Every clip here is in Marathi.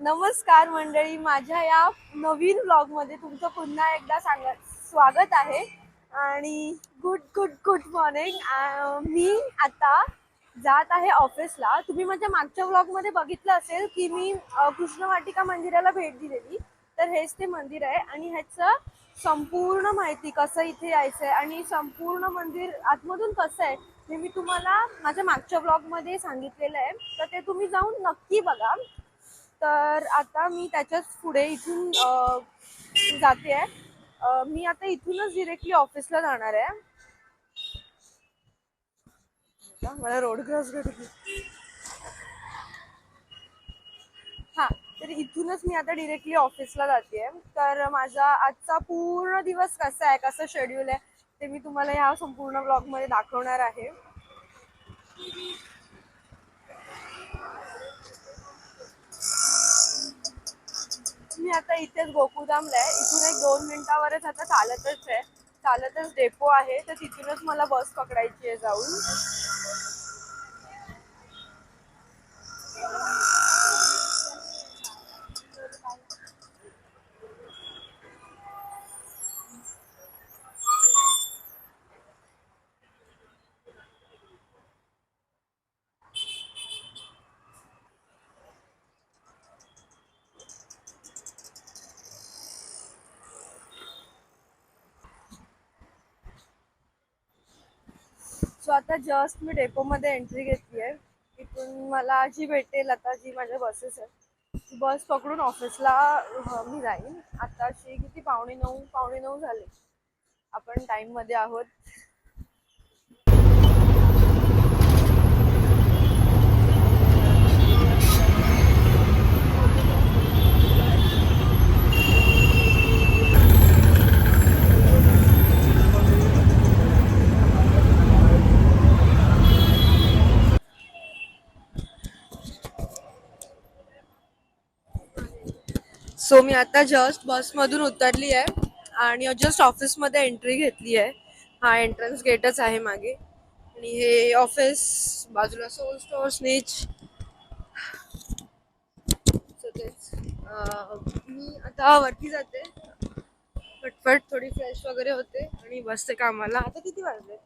नमस्कार मंडळी, माझ्या या नवीन व्लॉगमध्ये तुमचं पुन्हा एकदा स्वागत आहे. आणि गुड गुड गुड मॉर्निंग. मी आता जात आहे ऑफिसला. तुम्ही माझ्या मागच्या व्लॉगमध्ये बघितलं असेल की मी कृष्णवाटिका मंदिराला भेट दिलेली. तर हेच ते मंदिर आहे आणि ह्याचं संपूर्ण माहिती, कसं इथे यायचं आहे आणि संपूर्ण मंदिर आतमधून कसं आहे हे मी तुम्हाला माझ्या मागच्या व्लॉगमध्ये सांगितलेलं आहे. तर ते तुम्ही जाऊन नक्की बघा. तर आता मी त्याच्याच पुढे इथून जाते आहे. मी आता इथूनच डिरेक्टली ऑफिसला जाणार आहे. मला रोड क्रॉस करते. हा, तर इथूनच मी आता डिरेक्टली ऑफिसला जाते. तर माझा आजचा पूर्ण दिवस कसा आहे, कसं शेड्यूल आहे ते मी तुम्हाला या संपूर्ण ब्लॉगमध्ये दाखवणार आहे. मी आता इथेच गोकुळधामला आहे. इथून एक 2 मिनिटावरच आता चालतच डेपो आहे. तर तिथूनच मला बस पकडायची आहे जाऊन. सो आता जस्ट मी डेपोमध्ये एंट्री घेतली आहे. इथून मला जी भेटेल, आता जी माझ्या बसेस आहेत ती बस पकडून ऑफिसला मी जाईन. आताशी किती, 8:45 झाले. आपण टाईममध्ये आहोत. सो मी आता जस्ट बसमधून उतरली आहे आणि जस्ट ऑफिसमध्ये एंट्री घेतली आहे. हा एंट्रन्स गेटच आहे मागे. आणि हे ऑफिस बाजूला सोल स्टोअर स्नेच. मी आता वरती जाते. पटपट थोडी फ्रेश वगैरे होते आणि बसते कामाला. आता किती वाजले?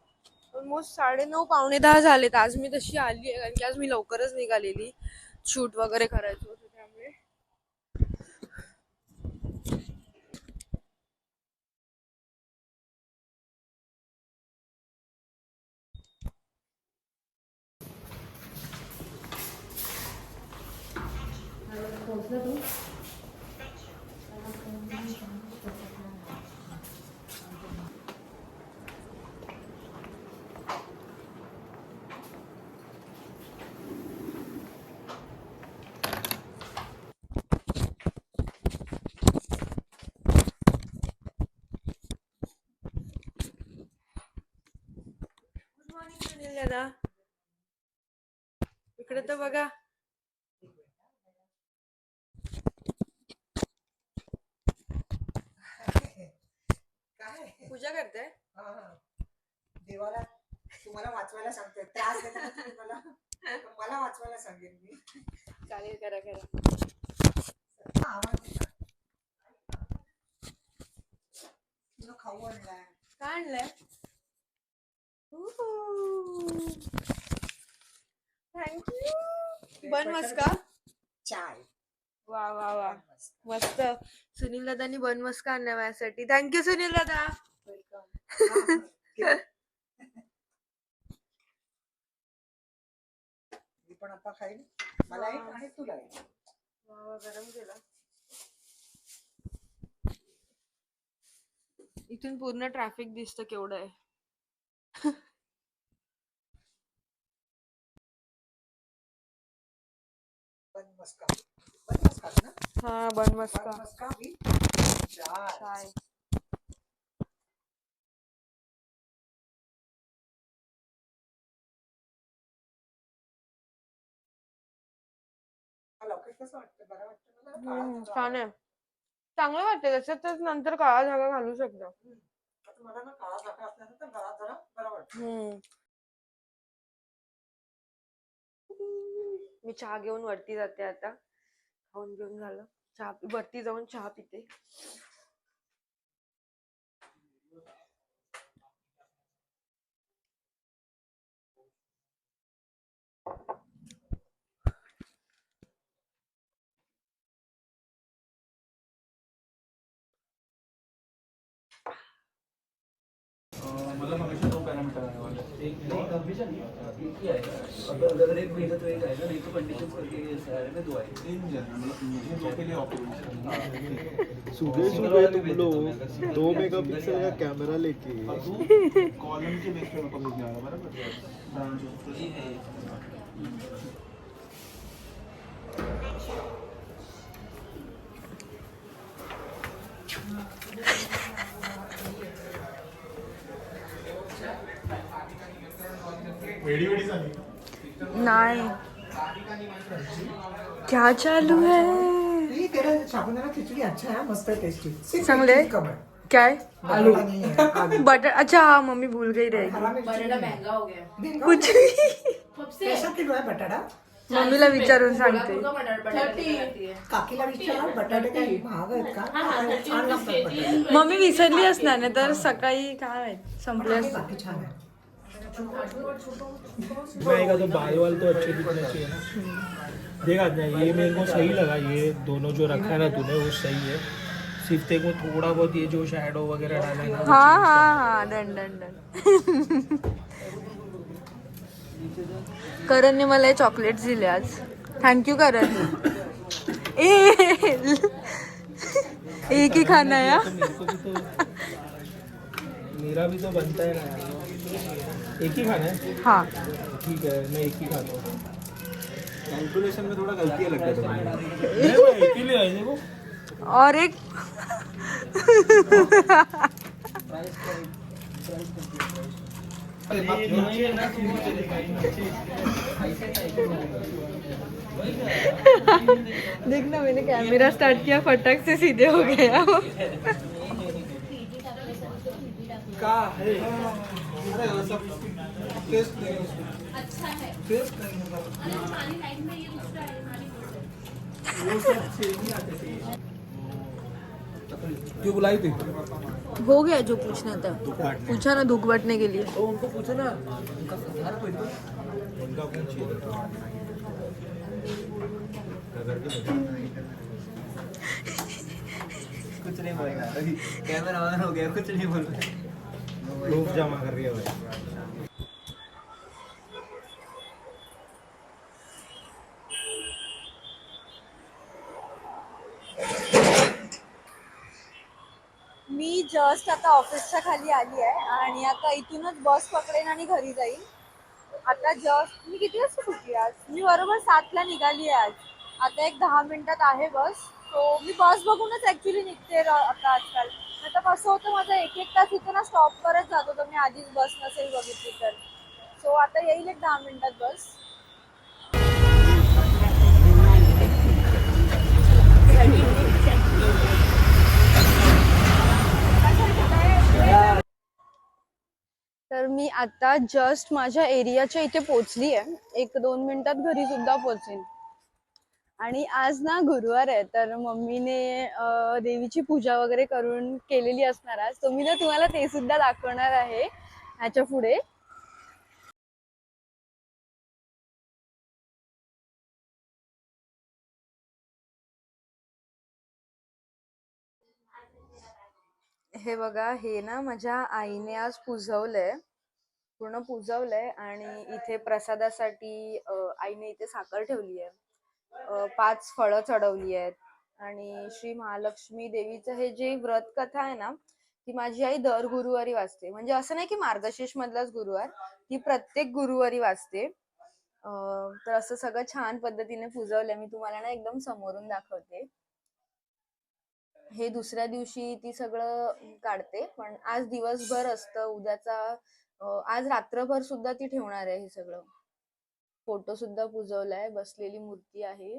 ऑलमोस्ट 9:30 9:45 झालेत. आज मी तशी आली आहे कारण की आज मी लवकरच निघालेली. शूट वगैरे करायचं होतं त्यामुळे. गुड मॉर्निंग सुनील दादा. इकडे तर बघा. पूजा करते देवाला. तुम्हाला वाचवायला सांगते, त्रास देता तुम्ही मला. मला वाचवायला सांगेन मी. चालेल, करा करा. तुला खाऊ आणलाय. काय आणलंय? थँक्यू. बन मस्का. चाय. वा वा वा, मस्त. सुनील दादानी बन मस्का आणल्या माझ्यासाठी. थँक्यू सुनील दादा. वेलकम. मी पण आता खाईन. मला एक आणि तुला एक. वा वा, गरम केला. इथून पूर्ण ट्रॅफिक दिसतं केवढं आहे. बन मस्का. बन मस्का ना. हा, बन मस्का. बन मस्का विथ चाय. लवकर कसं वाटतं? बरं वाटतं मला. छान आहे, चांगलं वाटतं. त्याच्यात तर नंतर काळा धागा घालू शकतो. मला ना काळा धागा असल्यानंतर गळा जरा बरं वाटतं. मी चहा घेऊन वरती जाते आता. खाऊन घेऊन झालं, चहा वरती जाऊन चहा पिते. मतलब हमेशा 2 पैरामीटर आने वाले हैं। एक नहीं कंडीशन एक ही आएगा। अगर एक भेजा तो एक आएगा, नहीं तो कंडीशन करके सारे में 2 आएंगे। इन जनरल मतलब मुझे 2 के लिए ऑप्टिमाइज सुबह सुबह तुम लोग 2 मेगापिक्सल का कैमरा लेके कॉलम के बेस पे मेरे को भेजना है बराबर ब्रांच तो ये है। वेडी वेडी झाली नाही, क्या चालू है? ये तेरा साबुदाना खिचड़ी अच्छा है, मस्त है, टेस्टी. चांगले? क्या है? आलू नहीं है, आलू. बटर, अच्छा हाँ मम्मी भूल गई रहेगी. हरा मिर्ची बटाटा महंगा हो गया महंगा कुछ कब से कैसा किलो है बटाटा? मम्मीला विचारून सांगते. कोल्हापूर का बटाटा किती आहे? काकीला विचार बटाटे काही महाग आहेत का? छान लागतात बटाटे. मम्मी विसरली असणार ना, तर सकाळी काय माहित संपले बाकी असते. बाकी छान है. मैं तो बाल वाल तो अच्छे दिखने चाहिए ना. देखा ना, ये मेरे को सही लगा, ये दोनों जो रखा है ना तूने वो सही है. सिर्फ तेरे को थोड़ा बहुत ये जो शैडो वगैरह डाला है ना वो हाँ चीज़ हाँ हाँ, डन डन डन. करणने मला चॉकलेट्स दिले आज. थँक्यू करण. एक ही खाना है. तो मेरे को भी तो मेरा भी तो बनता है ना यार. एक ही खाना है. हाँ ठीक है, मैं एक ही खाता हूँ. कैलकुलेशन में थोड़ा गलती लगता है तुम्हारी। नहीं, वो एक ही ले आए देखो. और एक देखना, मैंने कैमरा स्टार्ट किया, फटक से सीधे हो गया. का है अरे वो सब टेस्ट नहीं है उसमें। अच्छा है टेस्ट नहीं है अरे पानी लाइट में ये दूसरा है हमारी वो सब सेम ही आते थे। क्यों बुलाई थी? हो गया जो पूछना था. पूछा ना धूप बांटने के लिए. तो उनको पूछो ना उनका सारा कोई उनका कौन चाहिए? कुछ नहीं बोलेगा अभी कैमरा ऑन हो गया कुछ नहीं बोल रहा लोग जमा कर रही है भाई. मी जस्ट आता ऑफिसच्या खाली आली आहे आणि आता इथूनच बस पकडेन आणि घरी जाईन. आता जस्ट मी किती वाजता सुटली आज? मी बरोबर 7ला निघाली आहे आज. आता एक 10 मिनिटात आहे बस. सो मी बस बघूनच ऍक्च्युली निघते आता आजकाल. आता कसं होतं, माझा एक एक तास इथं ना स्टॉप करत जातो, तर मी आधीच बस नसेल बघितली तर. सो आता येईल एक 10 मिनिटात बस. तर मी आता जस्ट माझ्या एरियाच्या इथे पोहोचली आहे. 1-2 मिनिटात घरी सुद्धा पोहोचेन. आणि आज ना गुरुवार आहे, तर मम्मीने देवीची पूजा वगैरे करून केलेली असणार आज. तर मी ना तुम्हाला ते सुद्धा दाखवणार आहे ह्याच्या पुढे. हे बघा, हे ना माझ्या आईने आज पुजवलंय, पूर्ण पुजवलंय. आणि इथे प्रसादासाठी आईने इथे साखर ठेवली आहे, 5 फळं चढवली आहेत. आणि श्री महालक्ष्मी देवीचं हे जे व्रत कथा आहे ना, ती माझी आई दर गुरुवारी वाचते. म्हणजे असं नाही की मार्गशीर्ष मधलाच गुरुवार, ती प्रत्येक गुरुवारी वाचते. तर असं सगळं छान पद्धतीने पुजवलंय. मी तुम्हाला ना एकदम समोरून दाखवते. हे दुसऱ्या दिवशी ती सगळं काढते, पण आज दिवसभर असतं. उद्याचा आज रात्रभर सुद्धा ती ठेवणार आहे हे सगळं. फोटो सुद्धा पुजवलाय, बसलेली मूर्ती आहे,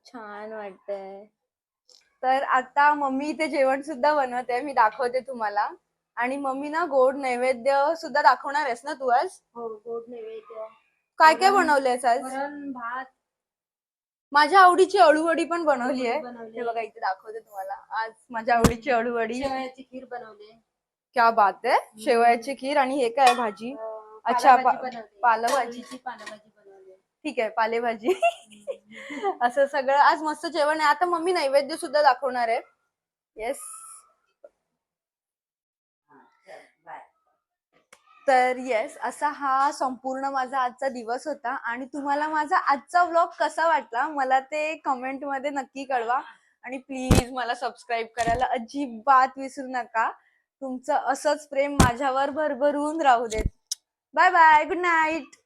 छान वाटतंय. तर आता मम्मी इथे जेवण सुद्धा बनवत आहे, मी दाखवते तुम्हाला. आणि मम्मी ना गोड नैवेद्य सुद्धा दाखवणार आहेस ना तू आज? हो गोड नैवेद्य काय काय बनवलंयस आज? वरण भात माझ्या आवडीची अळूवडी पण बनवली आहे. हे बघा इथे दाखवते तुम्हाला. आज माझ्या आवडीची अळूवडी. शेवयाची खीर बनवली. क्या बात आहे. शेवयाची खीर आणि हे काय भाजी? अच्छा, पालेभाजी. पालेभाजी बनवली. ठीक आहे, पालेभाजी. असं सगळं आज मस्त जेवण आहे. आता मम्मी नैवेद्य सुद्धा दाखवणार आहे. येस. तर येस, असा हा संपूर्ण माझा आजचा दिवस होता. आणि तुम्हाला माझा आजचा व्लॉग कसा वाटला मला ते कमेंट मध्ये नक्की कळवा. आणि प्लीज मला सबस्क्राईब करायला अजिबात विसरू नका. तुमचं असंच प्रेम माझ्यावर भरभरून राहू देत. Bye bye, good night.